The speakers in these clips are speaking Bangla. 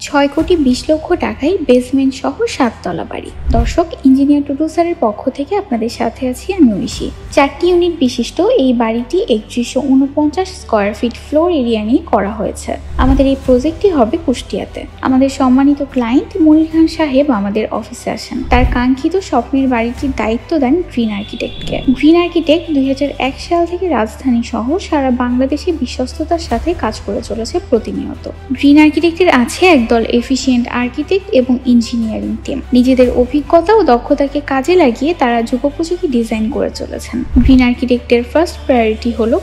6,20,00,000 টাকায় বেসমেন্ট সহ 7 তলা বাড়ি। দর্শক, ইঞ্জিনিয়ার টুটুল স্যারের পক্ষ থেকে আপনাদের সাথে আছি আমি ঐশী। 4টি ইউনিট বিশিষ্ট এই বাড়িটি 3149 স্কয়ার ফিট ফ্লোর এরিয়া নিয়ে করা হয়েছে। আমাদের এই প্রজেক্টটি হবে কুষ্টিয়াতে। আমাদের সম্মানিত ক্লায়েন্ট মনির খান সাহেব আমাদের অফিসে আসেন। তার কাঙ্ক্ষিত স্বপ্নের বাড়িটির দায়িত্ব দেন গ্রিন আর্কিটেক্টকে। গ্রিন আর্কিটেক্ট 2001 সাল থেকে রাজধানী সহ সারা বাংলাদেশে বিশ্বস্ততার সাথে কাজ করে চলেছে প্রতিনিয়ত। গ্রিন আর্কিটেক্টের আছে একদল এফিশিয়েন্ট আর্কিটেক্ট এবং ইঞ্জিনিয়ারিং টিম। নিজেদের অভিজ্ঞতা ও দক্ষতাকে কাজে লাগিয়ে তারা যুগোপযোগী ডিজাইন করে চলেছেন। গ্রিন আর্কিটেক্টের ফার্স্ট প্রায়োরিটি হলো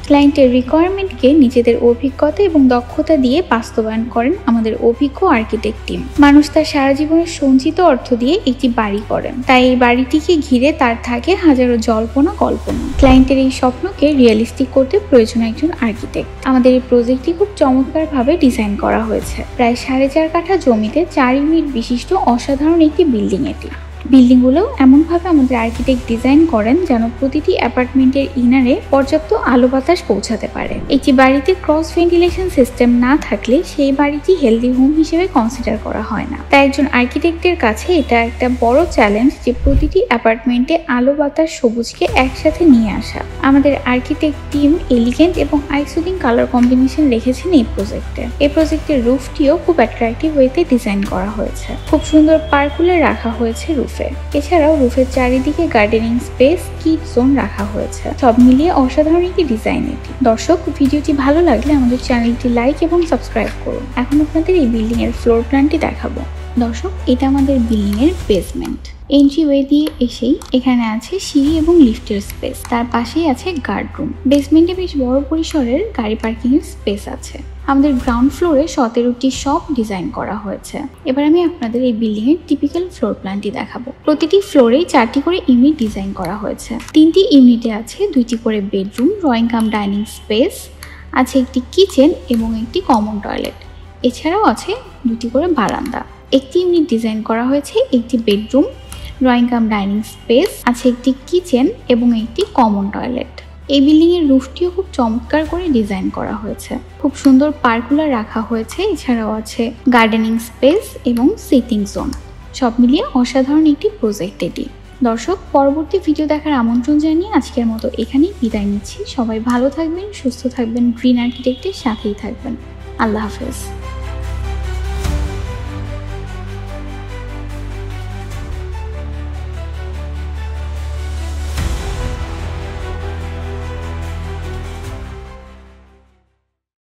ক্লায়েন্টের রিকোয়ারমেন্টকে নিজেদের অভিজ্ঞতা এবং দক্ষতা দিয়ে বাস্তবায়ন করেন আমাদের অভিজ্ঞ আর্কিটেক্ট টিম। মানুষ তার সারা জীবনের সঞ্চিত অর্থ দিয়ে একটি বাড়ি করেন, তাই এই বাড়িটিকে ঘিরে তার থাকে হাজারো জল্পনা কল্পনা। ক্লায়েন্টের এই স্বপ্নকে রিয়েলিস্টিক করতে প্রয়োজন একজন আর্কিটেক্ট। আমাদের এই প্রজেক্টটি খুব চমৎকারভাবে ডিজাইন করা হয়েছে। প্রায় 4.5 কাঠা জমিতে 4 ইউনিট বিশিষ্ট অসাধারণ একটি বিল্ডিং এটি। বিল্ডিংগুলো এমনভাবে আমাদের আর্কিটেক্ট ডিজাইন করেন যেন প্রতিটি অ্যাপার্টমেন্টের ইনারে পর্যাপ্ত আলো বাতাস পৌঁছাতে পারে। একটি বাড়িতে ক্রস ভেন্টিলেশন সিস্টেম না থাকলে সেই বাড়িটি হেলদি হোম হিসেবে কনসিডার করা হয় না। তাই একজন আর্কিটেক্টের কাছে এটা একটা বড় চ্যালেঞ্জ যে প্রতিটি অ্যাপার্টমেন্টে আলো বাতাস সবুজকে একসাথে নিয়ে আসা। আমাদের আর্কিটেক্ট টিম এলিগেন্ট এবং আইসুদিং কালার কম্বিনেশন রেখেছেন এই প্রজেক্টে। এই প্রজেক্টের রুফটিও খুব অ্যাট্রাকটিভ ওয়েতে ডিজাইন করা হয়েছে। খুব সুন্দর পার্কুলার রাখা হয়েছে রুফে। এছাড়াও রুফের চারিদিকে গার্ডেনিং স্পেস, কিড জোন রাখা হয়েছে। সব মিলিয়ে অসাধারণ একটি ডিজাইন এটি। দর্শক, ভিডিওটি ভালো লাগলে আমাদের চ্যানেলটি লাইক এবং সাবস্ক্রাইব করুন। এখন আপনাদের এই বিল্ডিং এর ফ্লোর প্ল্যানটি দেখাবো। দর্শক, এটা আমাদের বিল্ডিং এর বেসমেন্ট। এন্ট্রি ওয়ে দিয়ে এসেই এখানে আছে সিঁড়ি এবং লিফটের স্পেস। তার পাশেই আছে গার্ড রুম। বেসমেন্টে বেশ বড় পরিসরের গাড়ি পার্কিং এর স্পেস আছে। আমাদের গ্রাউন্ড ফ্লোরে 17টি শপ ডিজাইন করা হয়েছে। এবার আমি আপনাদের এই বিল্ডিং এর টিপিক্যাল ফ্লোর প্ল্যানটি দেখাবো। প্রতিটি ফ্লোরে 4টি করে ইউনিট ডিজাইন করা হয়েছে। 3টি ইউনিটে আছে 2টি করে bedroom, drawing cum dining space, আছে একটি কিচেন এবং একটি কমন টয়লেট। এছাড়াও আছে 2টি করে বারান্দা। একটি ইউনিট ডিজাইন করা হয়েছে একটি bedroom, drawing cum dining space, আছে একটি কিচেন এবং একটি কমন টয়লেট। এই বিল্ডিং এর রুফটিও খুব চমৎকার করে ডিজাইন করা হয়েছে। খুব সুন্দর পার্কুলার রাখা হয়েছে। এছাড়াও আছে গার্ডেনিং স্পেস এবং সিটিং জোন। সব মিলিয়ে অসাধারণ একটি প্রজেক্ট এটি। দর্শক, পরবর্তী ভিডিও দেখার আমন্ত্রণ জানিয়ে আজকের মতো এখানেই বিদায় নিচ্ছি। সবাই ভালো থাকবেন, সুস্থ থাকবেন, গ্রিন আর্কিটেক্টের সাথেই থাকবেন। আল্লাহ হাফেজ।